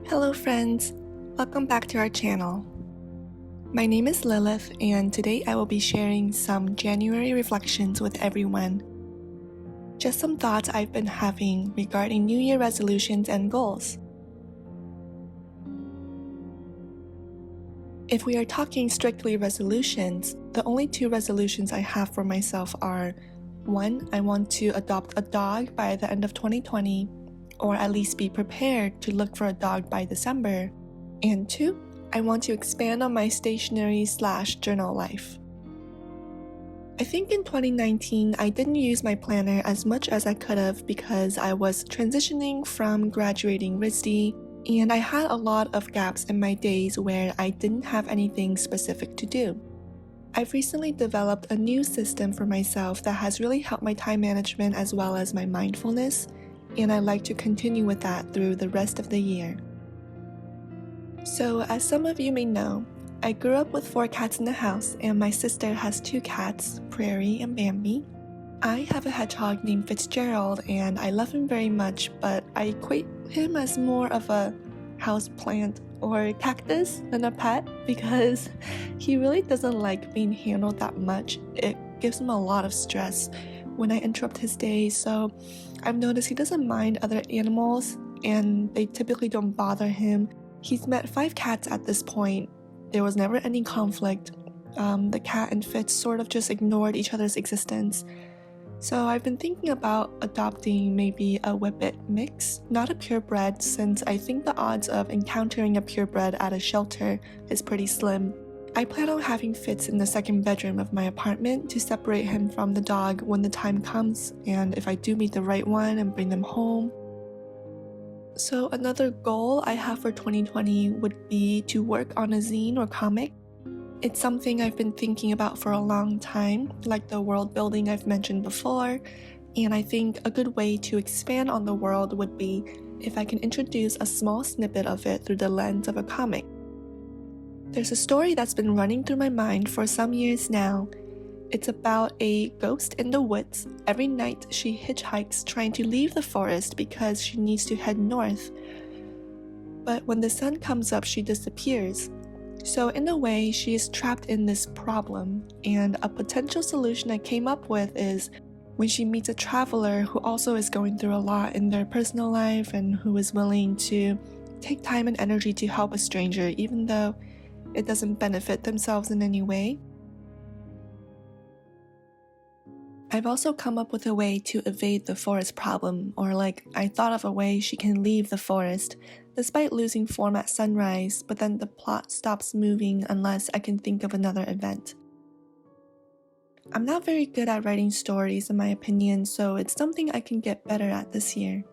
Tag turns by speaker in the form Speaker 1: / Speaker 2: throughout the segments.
Speaker 1: Hello friends, welcome back to our channel. My name is Lilith and today I will be sharing some January reflections with everyone. Just some thoughts I've been having regarding New Year resolutions and goals. If we are talking strictly resolutions, the only two resolutions I have for myself are 1. I want to adopt a dog by the end of 2020, or at least be prepared to look for a dog by December. And 2, I want to expand on my stationery/journal life. I think in 2019, I didn't use my planner as much as I could have because I was transitioning from graduating RISD, and I had a lot of gaps in my days where I didn't have anything specific to do. I've recently developed a new system for myself that has really helped my time management as well as my mindfulness, and I like to continue with that through the rest of the year. So, as some of you may know, I grew up with 4 cats in the house, and my sister has 2 cats, Prairie and Bambi. I have a hedgehog named Fitzgerald, and I love him very much, but I equate him as more of a house plant or cactus than a pet because he really doesn't like being handled that much. It gives him a lot of stress when I interrupt his day, so I've noticed he doesn't mind other animals and they typically don't bother him. He's met 5 cats at this point. There was never any conflict. The cat and Fitz sort of just ignored each other's existence. So I've been thinking about adopting maybe a Whippet mix, not a purebred, since I think the odds of encountering a purebred at a shelter is pretty slim. I plan on having Fitz in the second bedroom of my apartment to separate him from the dog when the time comes, and if I do meet the right one and bring them home. So another goal I have for 2020 would be to work on a zine or comic. It's something I've been thinking about for a long time, like the world building I've mentioned before, and I think a good way to expand on the world would be if I can introduce a small snippet of it through the lens of a comic. There's a story that's been running through my mind for some years now. It's about a ghost in the woods. Every night she hitchhikes trying to leave the forest because she needs to head north. But when the sun comes up, she disappears. So in a way, she is trapped in this problem, and a potential solution I came up with is when she meets a traveler who also is going through a lot in their personal life and who is willing to take time and energy to help a stranger even though it doesn't benefit themselves in any way. I've also come up with a way to evade the forest problem, or I thought of a way she can leave the forest despite losing form at sunrise, but then the plot stops moving unless I can think of another event. I'm not very good at writing stories in my opinion, so it's something I can get better at this year.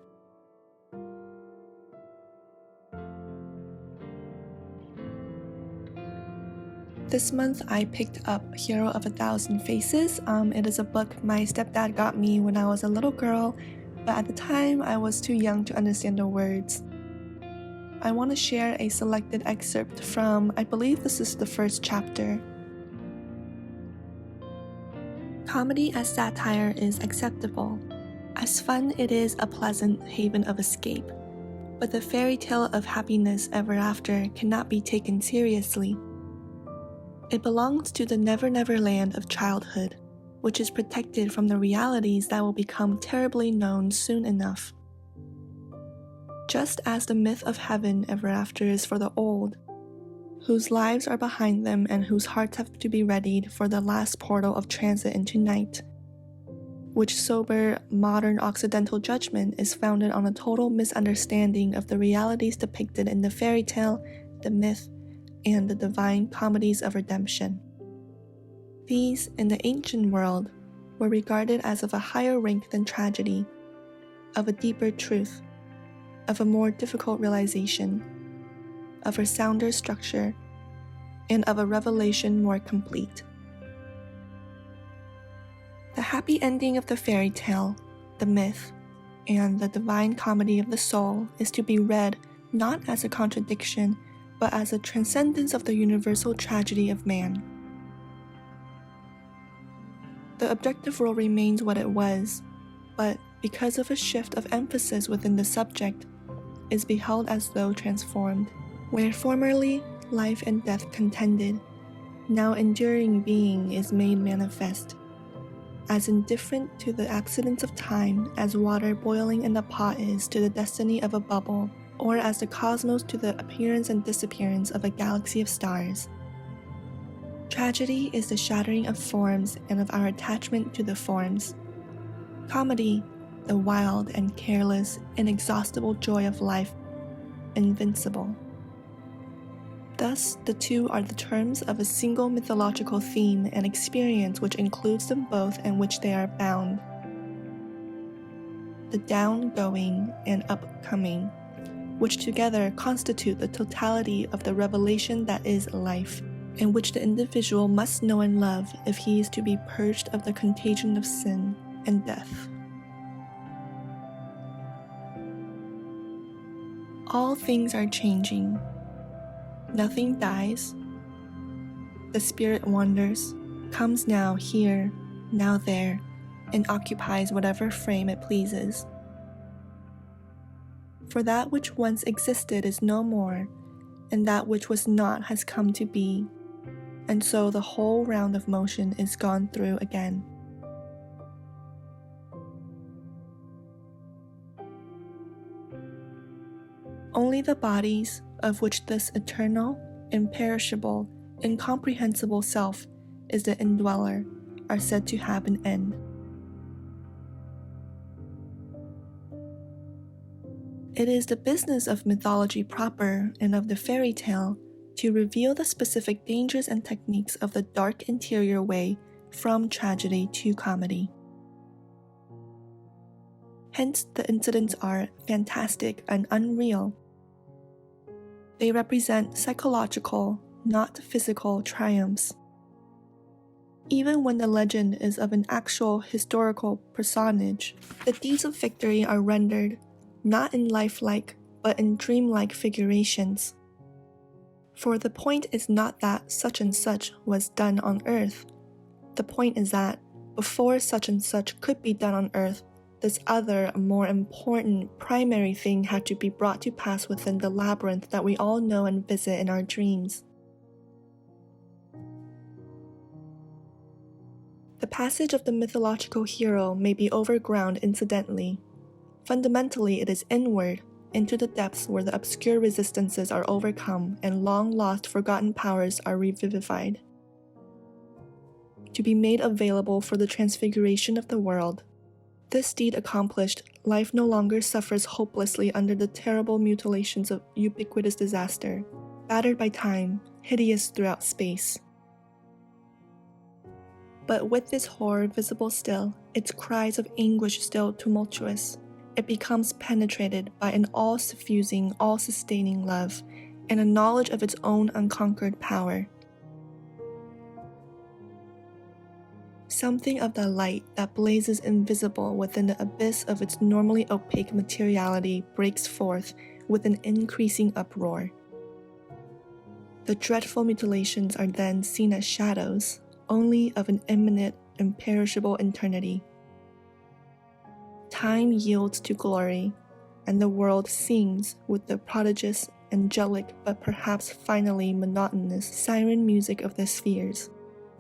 Speaker 1: This month I picked up Hero of a Thousand Faces. It is a book my stepdad got me when I was a little girl, but at the time I was too young to understand the words. I want to share a selected excerpt from, I believe this is the first chapter. Comedy as satire is acceptable. As fun it is a pleasant haven of escape. But the fairy tale of happiness ever after cannot be taken seriously. It belongs to the never land of childhood, which is protected from the realities that will become terribly known soon enough. Just as the myth of heaven ever after is for the old, whose lives are behind them and whose hearts have to be readied for the last portal of transit into night, which sober, modern Occidental judgment is founded on a total misunderstanding of the realities depicted in the fairy tale, the myth, and the divine comedies of redemption. These, in the ancient world, were regarded as of a higher rank than tragedy, of a deeper truth, of a more difficult realization, of a sounder structure, and of a revelation more complete. The happy ending of the fairy tale, the myth, and the divine comedy of the soul is to be read not as a contradiction, but as a transcendence of the universal tragedy of man. The objective role remains what it was, but because of a shift of emphasis within the subject, is beheld as though transformed. Where formerly life and death contended, now enduring being is made manifest. As indifferent to the accidents of time as water boiling in a pot is to the destiny of a bubble, or as the cosmos to the appearance and disappearance of a galaxy of stars. Tragedy is the shattering of forms and of our attachment to the forms. Comedy, the wild and careless, inexhaustible joy of life, invincible. Thus, the two are the terms of a single mythological theme and experience which includes them both and which they are bound. The down-going and upcoming, which together constitute the totality of the revelation that is life, and which the individual must know and love if he is to be purged of the contagion of sin and death. All things are changing. Nothing dies. The spirit wanders, comes now here, now there, and occupies whatever frame it pleases. For that which once existed is no more, and that which was not has come to be, and so the whole round of motion is gone through again. Only the bodies, of which this eternal, imperishable, incomprehensible self is the indweller, are said to have an end. It is the business of mythology proper and of the fairy tale to reveal the specific dangers and techniques of the dark interior way from tragedy to comedy. Hence, the incidents are fantastic and unreal. They represent psychological, not physical triumphs. Even when the legend is of an actual historical personage, the deeds of victory are rendered not in lifelike, but in dreamlike figurations. For the point is not that such and such was done on earth. The point is that before such and such could be done on earth, this other, more important, primary thing had to be brought to pass within the labyrinth that we all know and visit in our dreams. The passage of the mythological hero may be overground incidentally. Fundamentally, it is inward, into the depths where the obscure resistances are overcome and long-lost forgotten powers are revivified. To be made available for the transfiguration of the world. This deed accomplished, life no longer suffers hopelessly under the terrible mutilations of ubiquitous disaster, battered by time, hideous throughout space. But with this horror visible still, its cries of anguish still tumultuous, it becomes penetrated by an all-suffusing, all-sustaining love, and a knowledge of its own unconquered power. Something of the light that blazes invisible within the abyss of its normally opaque materiality breaks forth with an increasing uproar. The dreadful mutilations are then seen as shadows, only of an imminent, imperishable eternity. Time yields to glory, and the world sings with the prodigious, angelic, but perhaps finally monotonous siren music of the spheres.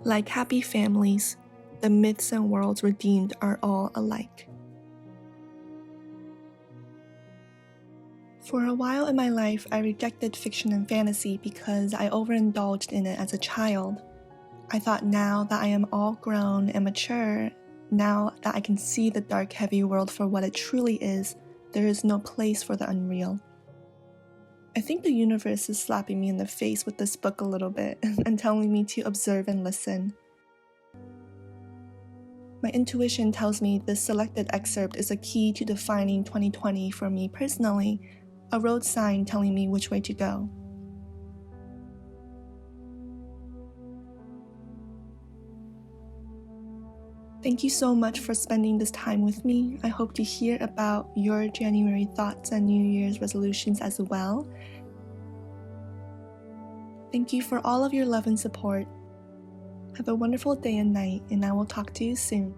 Speaker 1: Like happy families, the myths and worlds redeemed are all alike. For a while in my life, I rejected fiction and fantasy because I overindulged in it as a child. I thought now that I am all grown and mature, now that I can see the dark, heavy world for what it truly is, there is no place for the unreal. I think the universe is slapping me in the face with this book a little bit and telling me to observe and listen. My intuition tells me this selected excerpt is a key to defining 2020 for me personally, a road sign telling me which way to go. Thank you so much for spending this time with me. I hope to hear about your January thoughts and New Year's resolutions as well. Thank you for all of your love and support. Have a wonderful day and night, and I will talk to you soon.